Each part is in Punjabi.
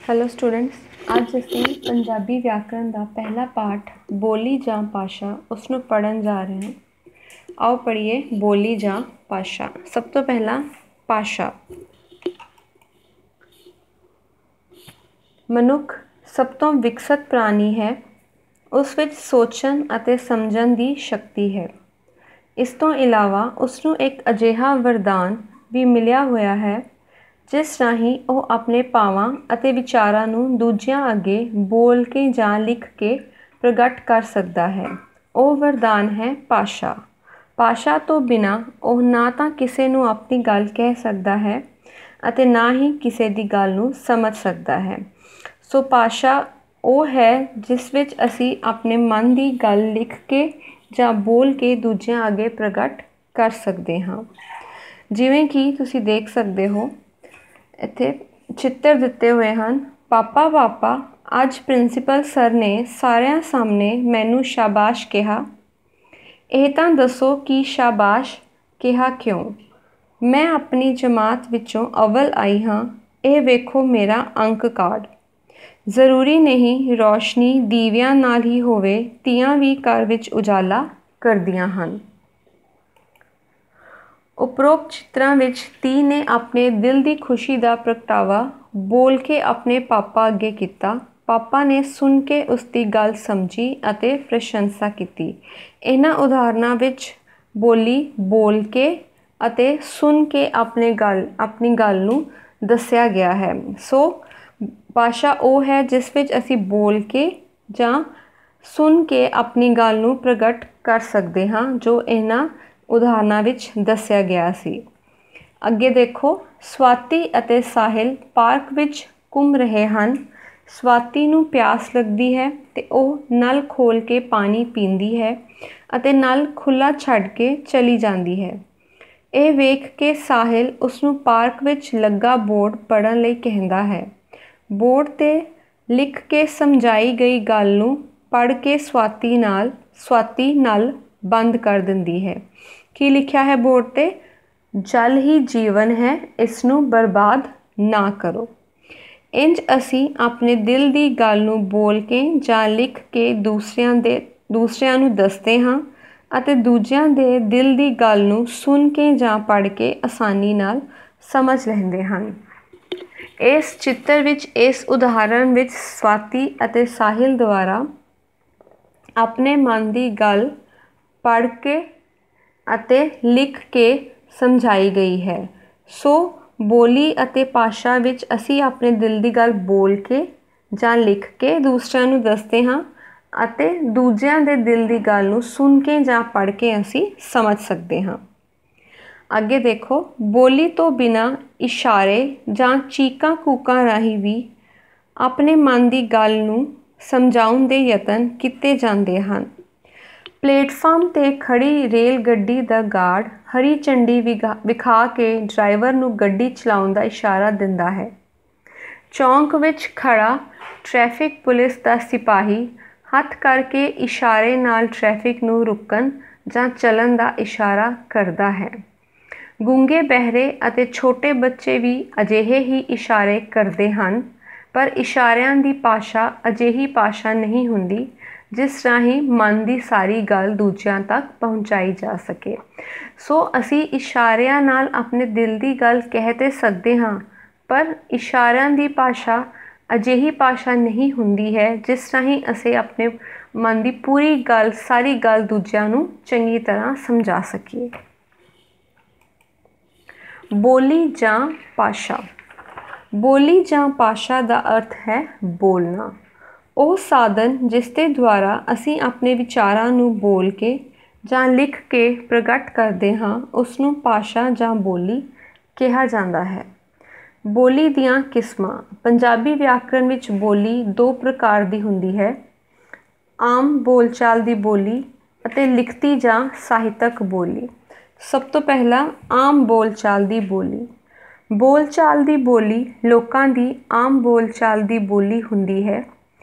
हेलो स्टूडेंट्स, ਅੱਜ ਅਸੀਂ ਪੰਜਾਬੀ ਵਿਆਕਰਨ ਦਾ ਪਹਿਲਾ ਪਾਠ ਬੋਲੀ ਜਾਂ ਭਾਸ਼ਾ ਉਸ ਨੂੰ ਪੜ੍ਹਨ ਜਾ ਰਹੇ ਹਾਂ। ਆਓ ਪੜ੍ਹੀਏ ਬੋਲੀ ਜਾਂ ਭਾਸ਼ਾ। ਸਭ ਤੋਂ ਪਹਿਲਾਂ ਭਾਸ਼ਾ। ਮਨੁੱਖ ਸਭ ਤੋਂ ਵਿਕਸਿਤ ਪ੍ਰਾਣੀ ਹੈ। ਉਸ ਵਿੱਚ ਸੋਚਣ ਅਤੇ ਸਮਝਣ ਦੀ ਸ਼ਕਤੀ ਹੈ। ਇਸ ਤੋਂ ਇਲਾਵਾ ਉਸ ਨੂੰ ਇੱਕ ਅਜਿਹਾ ਵਰਦਾਨ ਵੀ ਮਿਲਿਆ ਹੋਇਆ ਹੈ ਜਿਸ ਰਾਹੀਂ ਉਹ ਆਪਣੇ ਭਾਵਾਂ ਅਤੇ ਵਿਚਾਰਾਂ ਨੂੰ ਦੂਜਿਆਂ ਅੱਗੇ ਬੋਲ ਕੇ ਜਾਂ ਲਿਖ ਕੇ ਪ੍ਰਗਟ ਕਰ ਸਕਦਾ ਹੈ। ਉਹ ਵਰਦਾਨ ਹੈ ਭਾਸ਼ਾ। ਭਾਸ਼ਾ ਤੋਂ ਬਿਨਾਂ ਉਹ ਨਾ ਤਾਂ ਕਿਸੇ ਨੂੰ ਆਪਣੀ ਗੱਲ ਕਹਿ ਸਕਦਾ ਹੈ ਅਤੇ ਨਾ ਹੀ ਕਿਸੇ ਦੀ ਗੱਲ ਨੂੰ ਸਮਝ ਸਕਦਾ ਹੈ। ਸੋ ਭਾਸ਼ਾ ਉਹ ਹੈ ਜਿਸ ਵਿੱਚ ਅਸੀਂ ਆਪਣੇ ਮਨ ਦੀ ਗੱਲ ਲਿਖ ਕੇ ਜਾਂ ਬੋਲ ਕੇ ਦੂਜਿਆਂ ਅੱਗੇ ਪ੍ਰਗਟ ਕਰ ਸਕਦੇ ਹਾਂ। ਜਿਵੇਂ ਕਿ ਤੁਸੀਂ ਦੇਖ ਸਕਦੇ ਹੋ, ਇੱਥੇ ਚਿੱਤਰ ਦਿੱਤੇ ਹੋਏ ਹਨ। ਪਾਪਾ ਅੱਜ ਪ੍ਰਿੰਸੀਪਲ ਸਰ ਨੇ ਸਾਰਿਆਂ ਸਾਹਮਣੇ ਮੈਨੂੰ ਸ਼ਾਬਾਸ਼ ਕਿਹਾ। ਇਹ ਤਾਂ ਦੱਸੋ ਕਿ ਸ਼ਾਬਾਸ਼ ਕਿਹਾ ਕਿਉਂ? ਮੈਂ ਆਪਣੀ ਜਮਾਤ ਵਿੱਚੋਂ ਅਵਲ ਆਈ ਹਾਂ। ਇਹ ਵੇਖੋ ਮੇਰਾ ਅੰਕ ਕਾਰਡ। ਜ਼ਰੂਰੀ ਨਹੀਂ ਰੌਸ਼ਨੀ ਦੀਵਿਆਂ ਨਾਲ ਹੀ ਹੋਵੇ, ਤੀਆਂ ਵੀ ਘਰ ਵਿੱਚ ਉਜਾਲਾ ਕਰਦੀਆਂ ਹਨ। ਉਪਰੋਕਤ ਚਿੱਤਰਾਂ ਵਿੱਚ ਧੀ ਨੇ ਆਪਣੇ ਦਿਲ ਦੀ ਖੁਸ਼ੀ ਦਾ ਪ੍ਰਗਟਾਵਾ ਬੋਲ ਕੇ ਆਪਣੇ ਪਾਪਾ ਅੱਗੇ ਕੀਤਾ। ਪਾਪਾ ਨੇ ਸੁਣ ਕੇ ਉਸ ਦੀ ਗੱਲ ਸਮਝੀ ਅਤੇ ਪ੍ਰਸ਼ੰਸਾ ਕੀਤੀ। ਇਹਨਾਂ ਉਦਾਹਰਨਾਂ ਵਿੱਚ ਬੋਲੀ ਬੋਲ ਕੇ ਅਤੇ ਸੁਣ ਕੇ ਆਪਣੀ ਗੱਲ ਨੂੰ ਦੱਸਿਆ ਗਿਆ ਹੈ। ਸੋ ਭਾਸ਼ਾ ਉਹ ਹੈ ਜਿਸ ਵਿੱਚ ਅਸੀਂ ਬੋਲ ਕੇ ਜਾਂ ਸੁਣ ਕੇ ਆਪਣੀ ਗੱਲ ਨੂੰ ਪ੍ਰਗਟ ਕਰ ਸਕਦੇ ਹਾਂ, ਜੋ ਇਹਨਾਂ ਉਦਾਹਰਨਾਂ ਵਿੱਚ ਦੱਸਿਆ ਗਿਆ ਸੀ। ਅੱਗੇ ਦੇਖੋ, ਸਵਾਤੀ ਅਤੇ ਸਾਹਿਲ ਪਾਰਕ ਵਿੱਚ ਘੁੰਮ ਰਹੇ ਹਨ। ਸਵਾਤੀ ਨੂੰ ਪਿਆਸ ਲੱਗਦੀ ਹੈ ਤੇ ਉਹ ਨਲ ਖੋਲ੍ਹ ਕੇ ਪਾਣੀ ਪੀਂਦੀ ਹੈ ਅਤੇ ਨਲ ਖੁੱਲ੍ਹਾ ਛੱਡ ਕੇ ਚਲੀ ਜਾਂਦੀ ਹੈ। ਇਹ ਵੇਖ ਕੇ ਸਾਹਿਲ ਉਸ ਨੂੰ ਪਾਰਕ ਵਿੱਚ ਲੱਗਾ ਬੋਰਡ ਪੜ੍ਹਨ ਲਈ ਕਹਿੰਦਾ ਹੈ। ਬੋਰਡ 'ਤੇ ਲਿਖ ਕੇ ਸਮਝਾਈ ਗਈ ਗੱਲ ਨੂੰ ਪੜ੍ਹ ਕੇ ਸਵਾਤੀ ਨਲ ਬੰਦ ਕਰ ਦਿੰਦੀ ਹੈ। ਕੀ ਲਿਖਿਆ ਹੈ ਬੋਰਡ 'ਤੇ? ਜਲ ਹੀ ਜੀਵਨ ਹੈ, ਇਸ ਨੂੰ ਬਰਬਾਦ ਨਾ ਕਰੋ। ਇੰਝ ਅਸੀਂ ਆਪਣੇ ਦਿਲ ਦੀ ਗੱਲ ਨੂੰ ਬੋਲ ਕੇ ਜਾਂ ਲਿਖ ਕੇ ਦੂਸਰਿਆਂ ਨੂੰ ਦੱਸਦੇ ਹਾਂ ਅਤੇ ਦੂਜਿਆਂ ਦੇ ਦਿਲ ਦੀ ਗੱਲ ਨੂੰ ਸੁਣ ਕੇ ਜਾਂ ਪੜ੍ਹ ਕੇ ਆਸਾਨੀ ਨਾਲ ਸਮਝ ਲੈਂਦੇ ਹਨ। ਇਸ ਚਿੱਤਰ ਵਿੱਚ, ਇਸ ਉਦਾਹਰਣ ਵਿੱਚ ਸਵਾਤੀ ਅਤੇ ਸਾਹਿਲ ਦੁਆਰਾ ਆਪਣੇ ਮਨ ਦੀ ਗੱਲ ਪੜ੍ਹ ਕੇ ਅਤੇ ਲਿਖ ਕੇ ਸਮਝਾਈ ਗਈ ਹੈ। ਸੋ ਬੋਲੀ ਅਤੇ ਭਾਸ਼ਾ ਵਿੱਚ ਅਸੀਂ ਆਪਣੇ ਦਿਲ ਦੀ ਗੱਲ ਬੋਲ ਕੇ ਜਾਂ ਲਿਖ ਕੇ ਦੂਸਰਿਆਂ ਨੂੰ ਦੱਸਦੇ ਹਾਂ ਅਤੇ ਦੂਜਿਆਂ ਦੇ ਦਿਲ ਦੀ ਗੱਲ ਨੂੰ ਸੁਣ ਕੇ ਜਾਂ ਪੜ੍ਹ ਕੇ ਅਸੀਂ ਸਮਝ ਸਕਦੇ ਹਾਂ। ਅੱਗੇ ਦੇਖੋ, ਬੋਲੀ ਤੋਂ ਬਿਨਾਂ ਇਸ਼ਾਰੇ ਜਾਂ ਚੀਕਾਂ ਕੂਕਾਂ ਰਾਹੀਂ ਵੀ ਆਪਣੇ ਮਨ ਦੀ ਗੱਲ ਨੂੰ ਸਮਝਾਉਣ ਦੇ ਯਤਨ ਕੀਤੇ ਜਾਂਦੇ ਹਨ। ਪਲੇਟਫਾਰਮ 'ਤੇ ਖੜ੍ਹੀ ਰੇਲ ਗੱਡੀ ਦਾ ਗਾਰਡ ਹਰੀ ਝੰਡੀ ਵਿਖਾ ਕੇ ਡਰਾਈਵਰ ਨੂੰ ਗੱਡੀ ਚਲਾਉਣ ਦਾ ਇਸ਼ਾਰਾ ਦਿੰਦਾ ਹੈ। ਚੌਂਕ ਵਿੱਚ ਖੜ੍ਹਾ ਟ੍ਰੈਫਿਕ ਪੁਲਿਸ ਦਾ ਸਿਪਾਹੀ ਹੱਥ ਕਰਕੇ ਇਸ਼ਾਰੇ ਨਾਲ ਟ੍ਰੈਫਿਕ ਨੂੰ ਰੁਕਣ ਜਾਂ ਚੱਲਣ ਦਾ ਇਸ਼ਾਰਾ ਕਰਦਾ ਹੈ। ਗੂੰਗੇ, ਬਹਿਰੇ ਅਤੇ ਛੋਟੇ ਬੱਚੇ ਵੀ ਅਜਿਹੇ ਹੀ ਇਸ਼ਾਰੇ ਕਰਦੇ ਹਨ, ਪਰ ਇਸ਼ਾਰਿਆਂ ਦੀ ਭਾਸ਼ਾ ਅਜਿਹੀ ਭਾਸ਼ਾ ਨਹੀਂ ਹੁੰਦੀ ਜਿਸ ਰਾਹੀਂ ਮਨ ਦੀ ਸਾਰੀ ਗੱਲ ਦੂਜਿਆਂ ਤੱਕ ਪਹੁੰਚਾਈ ਜਾ ਸਕੇ। ਸੋ ਅਸੀਂ ਇਸ਼ਾਰਿਆਂ ਨਾਲ ਆਪਣੇ ਦਿਲ ਦੀ ਗੱਲ ਕਹਿ ਤਾਂ ਸਕਦੇ ਹਾਂ, ਪਰ ਇਸ਼ਾਰਿਆਂ ਦੀ ਭਾਸ਼ਾ ਅਜਿਹੀ ਭਾਸ਼ਾ ਨਹੀਂ ਹੁੰਦੀ ਹੈ ਜਿਸ ਰਾਹੀਂ ਅਸੀਂ ਆਪਣੇ ਮਨ ਦੀ ਸਾਰੀ ਗੱਲ ਦੂਜਿਆਂ ਨੂੰ ਚੰਗੀ ਤਰ੍ਹਾਂ ਸਮਝਾ ਸਕੀਏ। ਬੋਲੀ ਜਾਂ ਭਾਸ਼ਾ। ਬੋਲੀ ਜਾਂ ਭਾਸ਼ਾ ਦਾ ਅਰਥ ਹੈ ਬੋਲਣਾ। ਉਹ ਸਾਧਨ ਜਿਸ ਦੇ ਦੁਆਰਾ ਅਸੀਂ ਆਪਣੇ ਵਿਚਾਰਾਂ ਨੂੰ ਬੋਲ ਕੇ ਜਾਂ ਲਿਖ ਕੇ ਪ੍ਰਗਟ ਕਰਦੇ ਹਾਂ, ਉਸ ਨੂੰ ਭਾਸ਼ਾ ਜਾਂ ਬੋਲੀ ਕਿਹਾ ਜਾਂਦਾ ਹੈ। ਬੋਲੀ ਦੀਆਂ ਕਿਸਮਾਂ। ਪੰਜਾਬੀ ਵਿਆਕਰਨ ਵਿੱਚ ਬੋਲੀ ਦੋ ਪ੍ਰਕਾਰ ਦੀ ਹੁੰਦੀ ਹੈ: ਆਮ ਬੋਲਚਾਲ ਦੀ ਬੋਲੀ ਅਤੇ ਲਿਖਤੀ ਜਾਂ ਸਾਹਿਤਕ ਬੋਲੀ। ਸਭ ਤੋਂ ਪਹਿਲਾਂ ਆਮ ਬੋਲਚਾਲ ਦੀ ਬੋਲੀ। ਬੋਲਚਾਲ ਦੀ ਬੋਲੀ ਲੋਕਾਂ ਦੀ ਆਮ ਬੋਲਚਾਲ ਦੀ ਬੋਲੀ ਹੁੰਦੀ ਹੈ।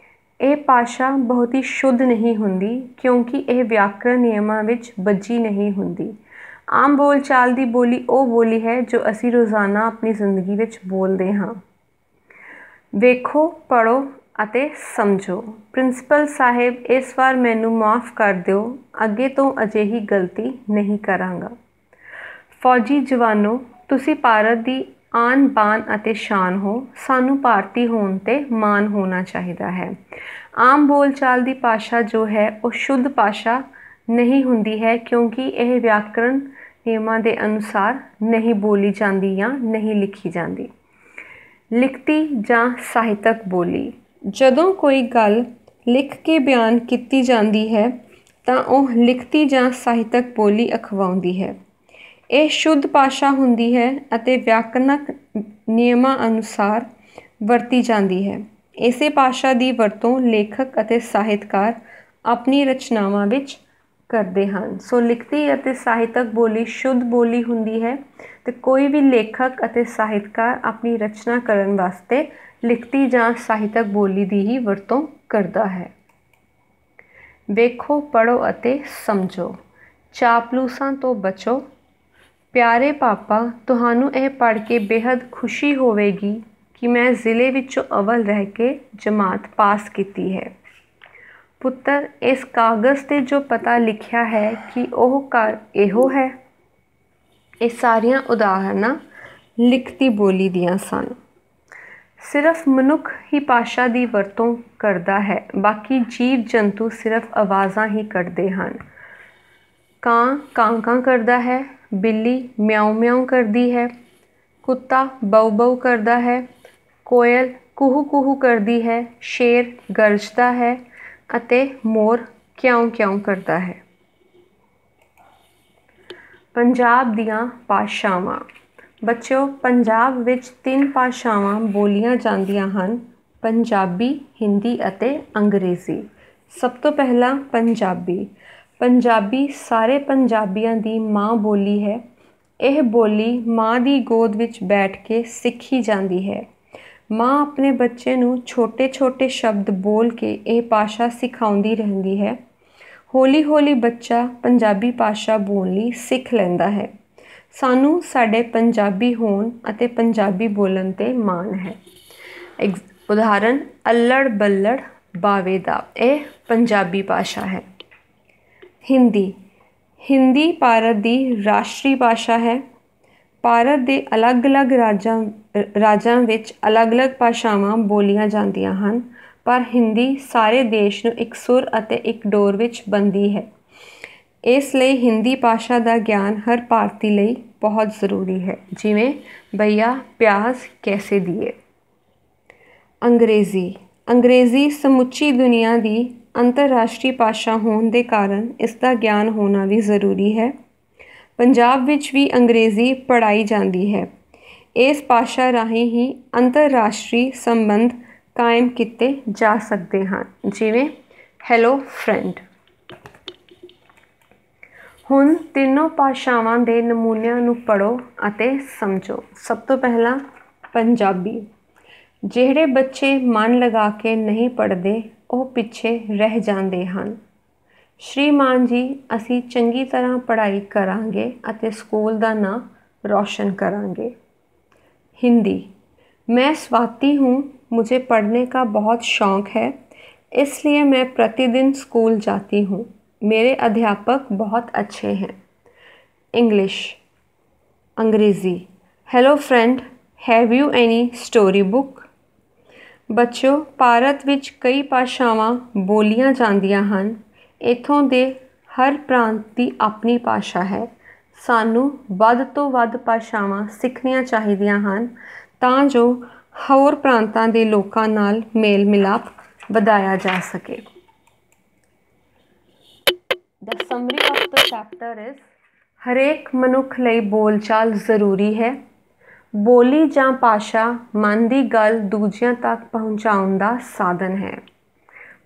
ਇਹ ਭਾਸ਼ਾ ਬਹੁਤ ਹੀ ਸ਼ੁੱਧ ਨਹੀਂ ਹੁੰਦੀ ਕਿਉਂਕਿ ਇਹ ਵਿਆਕਰਨ ਨਿਯਮਾਂ ਵਿੱਚ ਬੱਝੀ ਨਹੀਂ ਹੁੰਦੀ। ਆਮ ਬੋਲਚਾਲ ਦੀ ਬੋਲੀ ਉਹ ਬੋਲੀ ਹੈ ਜੋ ਅਸੀਂ ਰੋਜ਼ਾਨਾ ਆਪਣੀ ਜ਼ਿੰਦਗੀ ਵਿੱਚ ਬੋਲਦੇ ਹਾਂ। ਵੇਖੋ, ਪੜ੍ਹੋ ਅਤੇ ਸਮਝੋ। ਪ੍ਰਿੰਸੀਪਲ ਸਾਹਿਬ, ਇਸ ਵਾਰ ਮੈਨੂੰ ਮਾफ़ ਕਰ ਦਿਓ, ਅੱਗੇ ਤੋਂ ਅਜਿਹੀ ਗਲਤੀ ਨਹੀਂ ਕਰਾਂਗਾ। ਫੌਜੀ ਜਵਾਨੋ, ਤੁਸੀਂ ਭਾਰਤ ਦੀ ਆਨ ਬਾਨ ਅਤੇ ਸ਼ਾਨ ਹੋ। ਸਾਨੂੰ ਭਾਰਤੀ ਹੋਣ 'ਤੇ ਮਾਣ ਹੋਣਾ ਚਾਹੀਦਾ ਹੈ। ਆਮ ਬੋਲਚਾਲ ਦੀ ਭਾਸ਼ਾ ਜੋ ਹੈ ਉਹ ਸ਼ੁੱਧ ਭਾਸ਼ਾ ਨਹੀਂ ਹੁੰਦੀ ਹੈ, ਕਿਉਂਕਿ ਇਹ ਵਿਆਕਰਣ ਨਿਯਮਾਂ ਦੇ ਅਨੁਸਾਰ ਨਹੀਂ ਬੋਲੀ ਜਾਂਦੀ ਜਾਂ ਨਹੀਂ ਲਿਖੀ ਜਾਂਦੀ। ਲਿਖਤੀ ਜਾਂ ਸਾਹਿਤਕ ਬੋਲੀ। ਜਦੋਂ ਕੋਈ ਗੱਲ ਲਿਖ ਕੇ ਬਿਆਨ ਕੀਤੀ ਜਾਂਦੀ ਹੈ ਤਾਂ ਉਹ ਲਿਖਤੀ ਜਾਂ ਸਾਹਿਤਕ ਬੋਲੀ ਅਖਵਾਉਂਦੀ ਹੈ। ਇਹ ਸ਼ੁੱਧ ਭਾਸ਼ਾ ਹੁੰਦੀ ਹੈ ਅਤੇ ਵਿਆਕਰਨਕ ਨਿਯਮਾਂ ਅਨੁਸਾਰ ਵਰਤੀ ਜਾਂਦੀ ਹੈ। ਇਸੇ ਭਾਸ਼ਾ ਦੀ ਵਰਤੋਂ ਲੇਖਕ ਅਤੇ ਸਾਹਿਤਕਾਰ ਆਪਣੀ ਰਚਨਾਵਾਂ ਵਿੱਚ ਕਰਦੇ ਹਨ। ਸੋ ਲਿਖਤੀ ਅਤੇ ਸਾਹਿਤਕ ਬੋਲੀ ਸ਼ੁੱਧ ਬੋਲੀ ਹੁੰਦੀ ਹੈ ਅਤੇ ਕੋਈ ਵੀ ਲੇਖਕ ਅਤੇ ਸਾਹਿਤਕਾਰ ਆਪਣੀ ਰਚਨਾ ਕਰਨ ਵਾਸਤੇ ਲਿਖਤੀ ਜਾਂ ਸਾਹਿਤਕ ਬੋਲੀ ਦੀ ਹੀ ਵਰਤੋਂ ਕਰਦਾ ਹੈ। ਵੇਖੋ, ਪੜ੍ਹੋ ਅਤੇ ਸਮਝੋ। ਚਾਪਲੂਸਾਂ ਤੋਂ ਬਚੋ। ਪਿਆਰੇ ਪਾਪਾ, ਤੁਹਾਨੂੰ ਇਹ ਪੜ੍ਹ ਕੇ ਬੇਹੱਦ ਖੁਸ਼ੀ ਹੋਵੇਗੀ ਕਿ ਮੈਂ ਜ਼ਿਲ੍ਹੇ ਵਿੱਚੋਂ ਅਵਲ ਰਹਿ ਕੇ ਜਮਾਤ ਪਾਸ ਕੀਤੀ ਹੈ। ਪੁੱਤਰ, ਇਸ ਕਾਗਜ਼ 'ਤੇ ਜੋ ਪਤਾ ਲਿਖਿਆ ਹੈ ਕਿ ਉਹ ਘਰ ਇਹੋ ਹੈ। ਇਹ ਸਾਰੀਆਂ ਉਦਾਹਰਨਾਂ ਲਿਖਤੀ ਬੋਲੀ ਦੀਆਂ ਸਨ। ਸਿਰਫ ਮਨੁੱਖ ਹੀ ਭਾਸ਼ਾ ਦੀ ਵਰਤੋਂ ਕਰਦਾ ਹੈ, ਬਾਕੀ ਜੀਵ ਜੰਤੂ ਸਿਰਫ ਆਵਾਜ਼ਾਂ ਹੀ ਕੱਢਦੇ ਹਨ। ਕਾਂ ਕਾਂ ਕਾਂ ਕਰਦਾ ਹੈ, ਬਿੱਲੀ ਮਿਆਉਂ ਮਿਆਉਂ ਕਰਦੀ ਹੈ, ਕੁੱਤਾ ਬਊ ਬਊ ਕਰਦਾ ਹੈ, ਕੋਇਲ ਕੁਹੂ ਕੁਹੂ ਕਰਦੀ ਹੈ, ਸ਼ੇਰ ਗਰਜਦਾ ਹੈ ਅਤੇ ਮੋਰ ਕਿਉਂ ਕਿਉਂ ਕਰਦਾ ਹੈ। ਪੰਜਾਬ ਦੀਆਂ ਭਾਸ਼ਾਵਾਂ। ਬੱਚਿਓ, ਪੰਜਾਬ ਵਿੱਚ 3 ਭਾਸ਼ਾਵਾਂ ਬੋਲੀਆਂ ਜਾਂਦੀਆਂ ਹਨ: ਪੰਜਾਬੀ, ਹਿੰਦੀ ਅਤੇ ਅੰਗਰੇਜ਼ੀ। ਸਭ ਤੋਂ ਪਹਿਲਾਂ ਪੰਜਾਬੀ। ਪੰਜਾਬੀ ਸਾਰੇ ਪੰਜਾਬੀਆਂ ਦੀ ਮਾਂ ਬੋਲੀ ਹੈ। ਇਹ ਬੋਲੀ ਮਾਂ ਦੀ ਗੋਦ ਵਿੱਚ ਬੈਠ ਕੇ ਸਿੱਖੀ ਜਾਂਦੀ ਹੈ। ਮਾਂ ਆਪਣੇ ਬੱਚੇ ਨੂੰ ਛੋਟੇ ਛੋਟੇ ਸ਼ਬਦ ਬੋਲ ਕੇ ਇਹ ਭਾਸ਼ਾ ਸਿਖਾਉਂਦੀ ਰਹਿੰਦੀ ਹੈ। ਹੌਲੀ ਹੌਲੀ ਬੱਚਾ ਪੰਜਾਬੀ ਭਾਸ਼ਾ ਬੋਲਣੀ ਸਿੱਖ ਲੈਂਦਾ ਹੈ। ਸਾਨੂੰ ਸਾਡੇ ਪੰਜਾਬੀ ਹੋਣ ਅਤੇ ਪੰਜਾਬੀ ਬੋਲਣ 'ਤੇ ਮਾਣ ਹੈ। ਉਦਾਹਰਨ, ਅੱਲੜ ਬੱਲੜ ਬਾਵੇ ਦਾ, ਇਹ ਪੰਜਾਬੀ ਭਾਸ਼ਾ ਹੈ। ਹਿੰਦੀ। ਹਿੰਦੀ ਭਾਰਤ ਦੀ ਰਾਸ਼ਟਰੀ ਭਾਸ਼ਾ ਹੈ। ਭਾਰਤ ਦੇ ਅਲੱਗ-ਅਲੱਗ ਰਾਜਾਂ ਵਿੱਚ ਅਲੱਗ-ਅਲੱਗ ਭਾਸ਼ਾਵਾਂ ਬੋਲੀਆਂ ਜਾਂਦੀਆਂ ਹਨ, ਪਰ ਹਿੰਦੀ ਸਾਰੇ ਦੇਸ਼ ਨੂੰ ਇੱਕ ਸੁਰ ਅਤੇ ਇੱਕ ਡੋਰ ਵਿੱਚ ਬੰਨ੍ਹਦੀ ਹੈ। ਇਸ ਲਈ ਹਿੰਦੀ ਭਾਸ਼ਾ ਦਾ ਗਿਆਨ ਹਰ ਭਾਰਤੀ ਲਈ ਬਹੁਤ ਜ਼ਰੂਰੀ ਹੈ, ਜਿਵੇਂ ਭਈਆ ਪਿਆਜ਼ ਕੈਸੇ ਦੀਏ। ਅੰਗਰੇਜ਼ੀ। ਅੰਗਰੇਜ਼ੀ ਸਮੁੱਚੀ ਦੁਨੀਆ ਦੀ ਅੰਤਰਰਾਸ਼ਟਰੀ ਭਾਸ਼ਾ ਹੋਣ ਦੇ ਕਾਰਨ ਇਸ ਦਾ ਗਿਆਨ ਹੋਣਾ ਵੀ ਜ਼ਰੂਰੀ ਹੈ। ਪੰਜਾਬ ਵਿੱਚ ਵੀ ਅੰਗਰੇਜ਼ੀ ਪੜ੍ਹਾਈ ਜਾਂਦੀ ਹੈ। ਇਸ ਭਾਸ਼ਾ ਰਾਹੀਂ ਹੀ ਅੰਤਰਰਾਸ਼ਟਰੀ ਸੰਬੰਧ ਕਾਇਮ ਕੀਤੇ ਜਾ ਸਕਦੇ ਹਨ, ਜਿਵੇਂ ਹੈਲੋ ਫਰੈਂਡ। ਹੁਣ ਤਿੰਨੋਂ ਭਾਸ਼ਾਵਾਂ ਦੇ ਨਮੂਨਿਆਂ ਨੂੰ ਪੜ੍ਹੋ ਅਤੇ ਸਮਝੋ। ਸਭ ਤੋਂ ਪਹਿਲਾਂ ਪੰਜਾਬੀ। ਜਿਹੜੇ ਬੱਚੇ ਮਨ ਲਗਾ ਕੇ ਨਹੀਂ ਪੜ੍ਹਦੇ, ਉਹ ਪਿੱਛੇ ਰਹਿ ਜਾਂਦੇ ਹਨ। ਸ਼੍ਰੀਮਾਨ ਜੀ, ਅਸੀਂ ਚੰਗੀ ਤਰ੍ਹਾਂ ਪੜ੍ਹਾਈ ਕਰਾਂਗੇ ਅਤੇ ਸਕੂਲ ਦਾ ਨਾਂ रोशन करेंगे। हिंदी। मैं स्वाति हूँ, मुझे पढ़ने का बहुत शौक़ है, इसलिए मैं प्रतिदिन स्कूल जाती हूँ। मेरे अध्यापक बहुत अच्छे हैं। इंग्लिश। अंग्रेज़ी। Hello friend, have you any story book. ਬੱਚਿਓ, ਭਾਰਤ ਵਿੱਚ ਕਈ ਭਾਸ਼ਾਵਾਂ ਬੋਲੀਆਂ ਜਾਂਦੀਆਂ ਹਨ। ਇੱਥੋਂ ਦੇ ਹਰ ਪ੍ਰਾਂਤ ਦੀ ਆਪਣੀ ਭਾਸ਼ਾ ਹੈ। ਸਾਨੂੰ ਵੱਧ ਤੋਂ ਵੱਧ ਭਾਸ਼ਾਵਾਂ ਸਿੱਖਣੀਆਂ ਚਾਹੀਦੀਆਂ ਹਨ ਤਾਂ ਜੋ ਹੋਰ ਪ੍ਰਾਂਤਾਂ ਦੇ ਲੋਕਾਂ ਨਾਲ ਮੇਲ ਮਿਲਾਪ ਵਧਾਇਆ ਜਾ ਸਕੇ। The summary of the chapter is, ਹਰੇਕ ਮਨੁੱਖ ਲਈ ਬੋਲਚਾਲ ਜ਼ਰੂਰੀ ਹੈ। ਬੋਲੀ ਜਾਂ ਭਾਸ਼ਾ ਮਨ ਦੀ ਗੱਲ ਦੂਜਿਆਂ ਤੱਕ ਪਹੁੰਚਾਉਣ ਦਾ ਸਾਧਨ ਹੈ।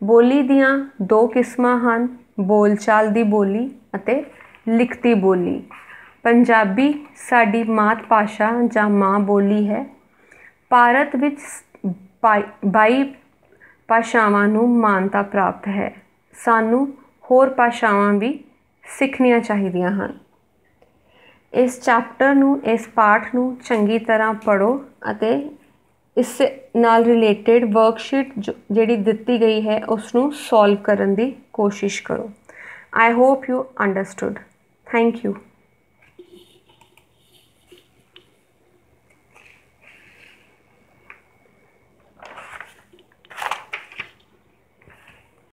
ਬੋਲੀ ਦੀਆਂ 2 ਕਿਸਮਾਂ ਹਨ, ਬੋਲਚਾਲ ਦੀ ਬੋਲੀ ਅਤੇ ਲਿਖਤੀ ਬੋਲੀ। ਪੰਜਾਬੀ ਸਾਡੀ ਮਾਤ ਭਾਸ਼ਾ ਜਾਂ ਮਾਂ ਬੋਲੀ ਹੈ। ਭਾਰਤ ਵਿੱਚ 22 ਭਾਸ਼ਾਵਾਂ ਨੂੰ ਮਾਨਤਾ ਪ੍ਰਾਪਤ ਹੈ। ਸਾਨੂੰ ਹੋਰ ਭਾਸ਼ਾਵਾਂ ਵੀ ਸਿੱਖਣੀਆਂ ਚਾਹੀਦੀਆਂ ਹਨ। ਇਸ ਚੈਪਟਰ ਨੂੰ, ਇਸ ਪਾਠ ਨੂੰ ਚੰਗੀ ਤਰ੍ਹਾਂ ਪੜ੍ਹੋ ਅਤੇ ਇਸ ਨਾਲ ਰਿਲੇਟਡ ਵਰਕਸ਼ੀਟ ਜਿਹੜੀ ਦਿੱਤੀ ਗਈ ਹੈ ਉਸ ਨੂੰ ਸੋਲਵ ਕਰਨ ਦੀ ਕੋਸ਼ਿਸ਼ ਕਰੋ। I hope you understood. Thank you.